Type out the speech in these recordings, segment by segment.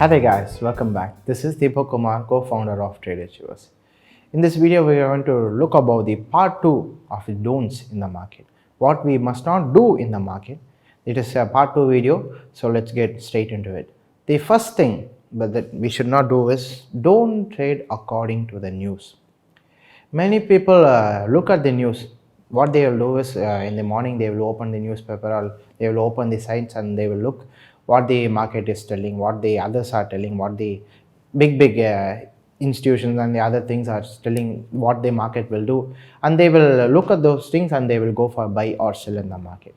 Hi guys, welcome back. This is Deepak Kumar, co-founder of tradeachievers. In this video, we are going to look about the part 2 of the don'ts in the market. What we must not do in the market. It is a part 2 video, so let's get straight into it. The first thing that we should not do is don't trade according to the news. Many people look at the news. What they will do is in the morning they will open the newspaper or they will open the sites and they will look what the market is telling, what the others are telling, what the big institutions and the other things are telling what the market will do, and they will look at those things and they will go for buy or sell in the market.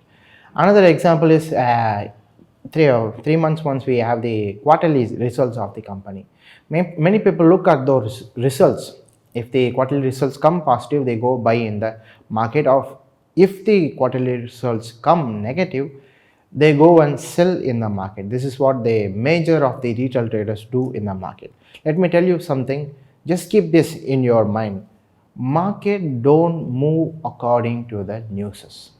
Another example is 3 months once we have the quarterly results of the company. Many people look at those results. If the quarterly results come positive, they go buy in the market. Of if the quarterly results come negative, they go and sell in the market. This is what the major of the retail traders do in the market. Let me tell you something. Just keep this in your mind. Market don't move according to the newses.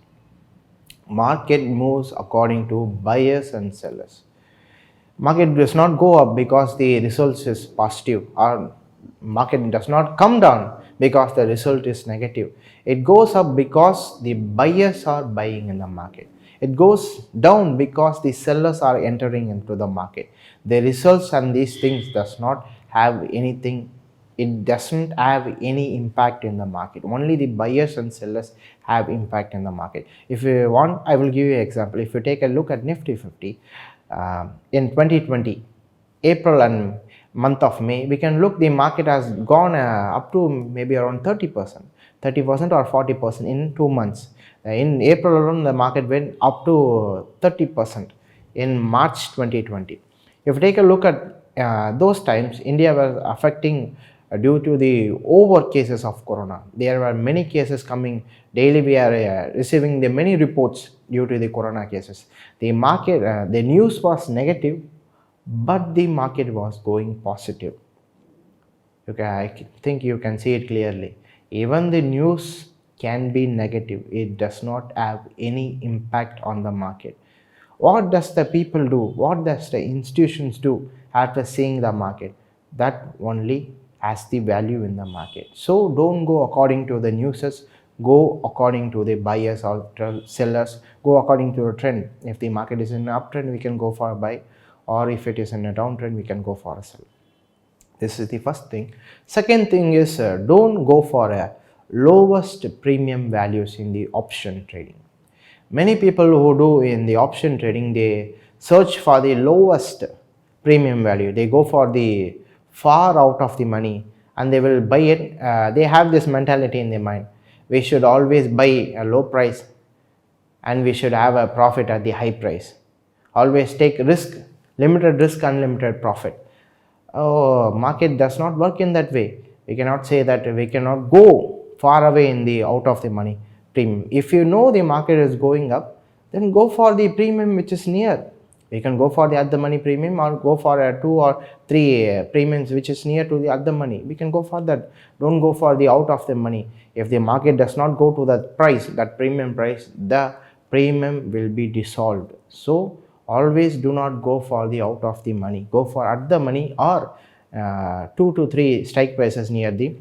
Market moves according to buyers and sellers. Market does not go up because the results is positive, or market does not come down because the result is negative. It goes up because the buyers are buying in the market. It goes down because the sellers are entering into the market. The results and these things does not have anything. It doesn't have any impact in the market. Only the buyers and sellers have impact in the market. If you want, I will give you an example. If you take a look at Nifty 50 in 2020, April and month of May, we can look the market has gone up to maybe around 30% or 40% in 2 months. In April alone, the market went up to 30% in March 2020. If you take a look at those times, India was affecting due to the over cases of corona. There were many cases coming daily. We are receiving the many reports due to the corona cases. The market, the news was negative, but the market was going positive. Okay, I think you can see it clearly. Even the news can be negative. It does not have any impact on the market. What does the people do? What does the institutions do after seeing the market? That only has the value in the market. So don't go according to the newses. Go according to the buyers or sellers. Go according to a trend. If the market is in an uptrend, we can go for a buy, or if it is in a downtrend, we can go for a sell. This is the first thing. Second thing is don't go for a lowest premium values in the option trading. Many people who do in the option trading, they search for the lowest premium value. They go for the far out of the money and they will buy it. They have this mentality in their mind. We should always buy a low price and we should have a profit at the high price. Always take risk, limited risk, unlimited profit. Oh, market does not work in that way. We cannot say that we cannot go far away in the out of the money premium. If you know the market is going up, then go for the premium which is near. We can go for the at the money premium or go for a 2 or 3 premiums which is near to the at the money. We can go for that. Don't go for the out of the money. If the market does not go to that price, that premium price, the premium will be dissolved. So always do not go for the out of the money. Go for at the money or 2 to 3 strike prices near the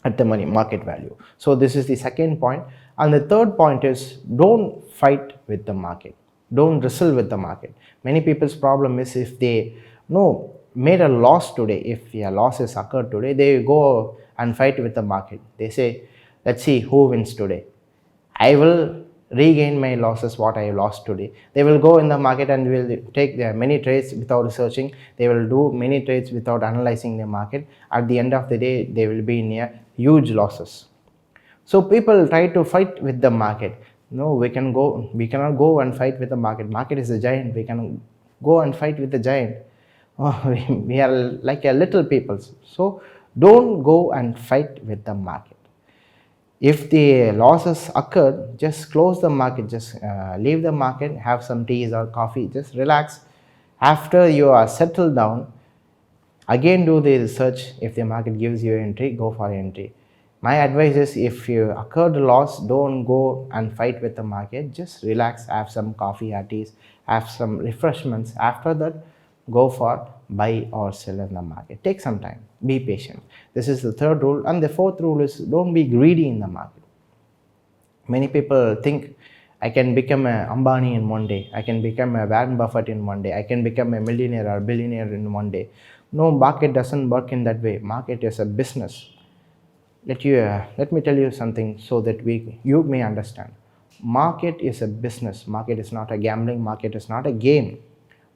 at the money market value. So this is the second point. And the third point is don't fight with the market. Don't wrestle with the market. Many people's problem is if they made a loss today, if a loss is occurred today, they go and fight with the market. They say, let's see who wins today. I will regain my losses what I lost today. They will go in the market and will take many trades without researching. They will do many trades without analyzing the market. At the end of the day, they will be near huge losses. So people try to fight with the market. No, we cannot go and fight with the market. Market is a giant. We can go and fight with the giant. We are like a little people. So don't go and fight with the market. If the losses occur, just close the market, just leave the market, have some teas or coffee, just relax. After you are settled down, again do the research. If the market gives you entry, go for entry. My advice is if you occurred a loss, don't go and fight with the market. Just relax, have some coffee or teas, have some refreshments. After that, go for buy or sell in the market. Take some time, be patient. This is the third rule. And the fourth rule is don't be greedy in the market. Many people think I can become a Ambani in one day, I can become a Warren Buffett in one day, I can become a millionaire or billionaire in one day. No, market doesn't work in that way. Market is a business. Let me tell you something so that you may understand. Market is a business. Market is not a gambling. Market is not a game.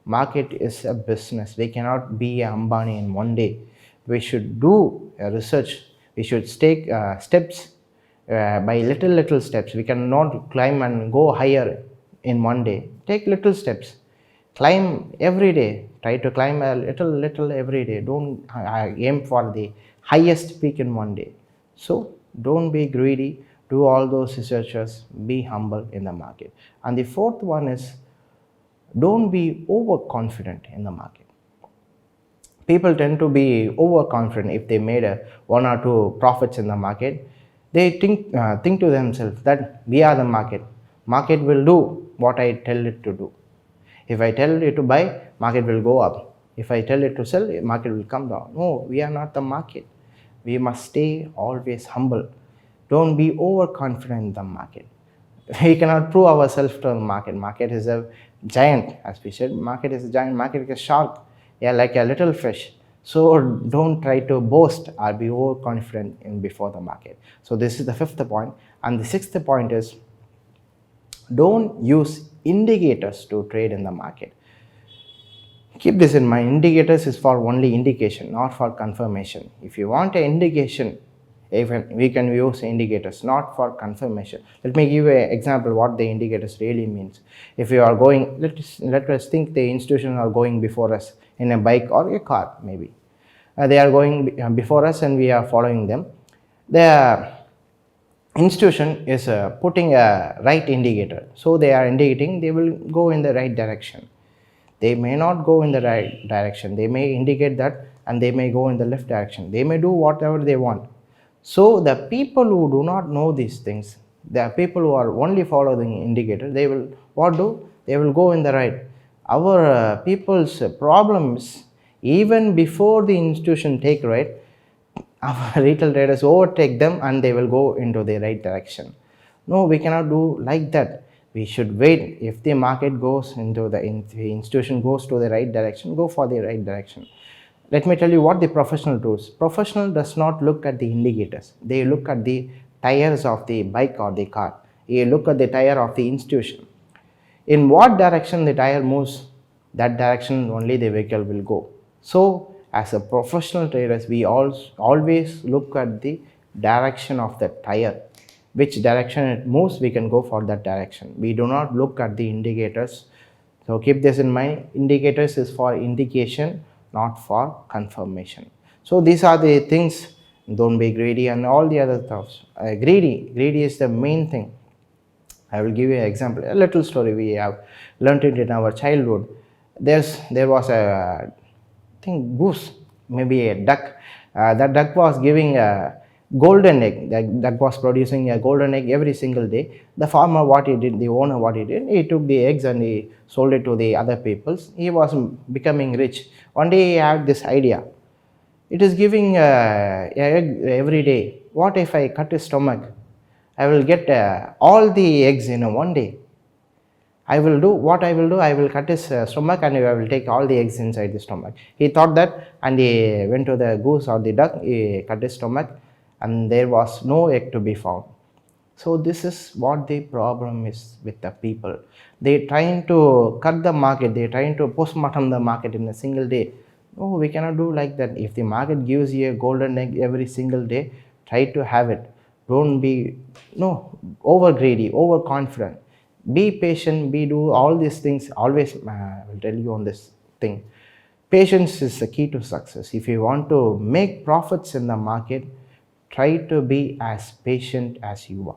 Market is a business. We cannot be a Ambani in one day. We should do research. We should take steps by little steps. We cannot climb and go higher in one day. Take little steps. Climb every day. Try to climb a little every day. Don't aim for the highest peak in one day. So don't be greedy. Do all those researches. Be humble in the market. And the fourth one is don't be overconfident in the market. People tend to be overconfident if they made one or two profits in the market. They think to themselves that we are the market. Market will do what I tell it to do. If I tell it to buy, market will go up. If I tell it to sell, market will come down. No, we are not the market. We must stay always humble. Don't be overconfident in the market. We cannot prove ourselves to the market. Market is a giant, as we said. Market is a giant. Market is a shark. Yeah, like a little fish. So don't try to boast or be overconfident in before the market. So this is the fifth point. And the sixth point is don't use indicators to trade in the market. Keep this in mind. Indicators is for only indication, not for confirmation. If you want an indication, even we can use indicators, not for confirmation. Let me give an example what the indicators really means. If you are going, let us think the institutions are going before us in a bike or a car, maybe. They are going before us and we are following them. The institution is putting a right indicator. So they are indicating they will go in the right direction. They may not go in the right direction. They may indicate that and they may go in the left direction. They may do whatever they want. So the people who do not know these things, the people who are only following indicator, they will what do? They will go in the right. Our people's problems, even before the institution take right, our retail traders overtake them and they will go into the right direction. No, we cannot do like that. We should wait. If the market goes into the institution goes to the right direction, go for the right direction. Let me tell you what the professional does. Professional does not look at the indicators. They look at the tires of the bike or the car. They look at the tire of the institution. In what direction the tire moves, that direction only the vehicle will go. So as a professional traders, we always look at the direction of the tire. Which direction it moves, we can go for that direction. We do not look at the indicators. So keep this in mind. Indicators is for indication, not for confirmation. So these are the things. Don't be greedy and all the other thoughts. Greedy is the main thing. I will give you an example, a little story we have learned it in our childhood. There was a goose, maybe a duck. That duck was giving a golden egg. That duck was producing a golden egg every single day. The farmer, what he did, the owner, what he did, he took the eggs and he sold it to the other peoples. He was becoming rich. One day he had this idea. It is giving egg every day. What if I cut his stomach? I will get all the eggs in one day. I will cut his stomach and I will take all the eggs inside the stomach. He thought that and he went to the goose or the duck, he cut his stomach and there was no egg to be found. So this is what the problem is with the people. They trying to cut the market, they trying to postmortem the market in a single day. No, we cannot do like that. If the market gives you a golden egg every single day, try to have it. Don't be over greedy, overconfident. Be patient, do all these things. Always I will tell you on this thing. Patience is the key to success. If you want to make profits in the market, try to be as patient as you are.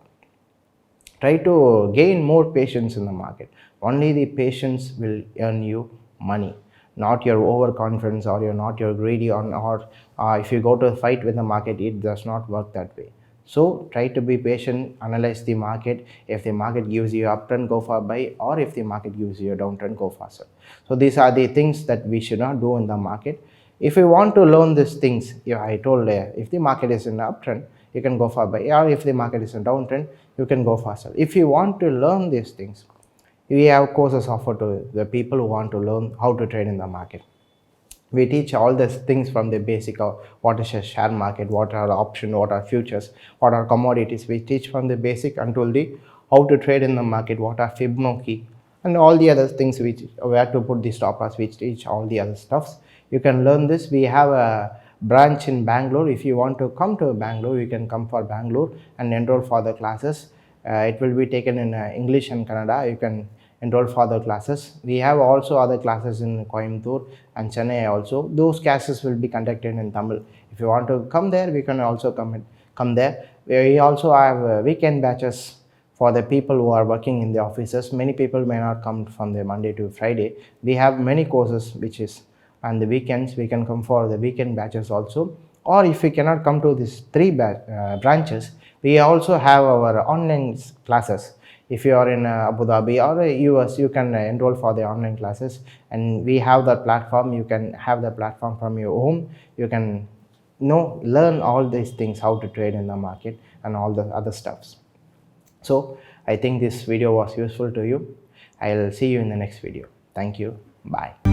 Try to gain more patience in the market. Only the patience will earn you money, not your overconfidence or not your greedy or if you go to fight with the market, it does not work that way. So try to be patient, analyze the market. If the market gives you uptrend, go for buy, or if the market gives you a downtrend, go for sell. So these are the things that we should not do in the market. If you want to learn these things, I told if the market is in uptrend, you can go for buy, or if the market is in downtrend, you can go for sell. If you want to learn these things, we have courses offered to the people who want to learn how to trade in the market. We teach all these things from the basic of what is a share market, what are options, what are futures, what are commodities. We teach from the basic until the how to trade in the market, what are Fibonacci, and all the other things which where to put the stop loss. We teach all the other stuffs. You can learn this. We have a branch in Bangalore. If you want to come to Bangalore, you can come for Bangalore and enroll for the classes. It will be taken in English and Kannada. You can enroll for the classes. We have also other classes in Coimbatore and Chennai also. Those classes will be conducted in Tamil. If you want to come there, we can also come there. We also have weekend batches for the people who are working in the offices. Many people may not come from the Monday to Friday. We have many courses which is on the weekends. We can come for the weekend batches also. Or if we cannot come to these three branches, we also have our online classes. If you are in Abu Dhabi or US, you can enroll for the online classes, and we have the platform. You can have the platform from your home. You can learn all these things, how to trade in the market and all the other stuffs. So I think this video was useful to you. I'll see you in the next video. Thank you. Bye.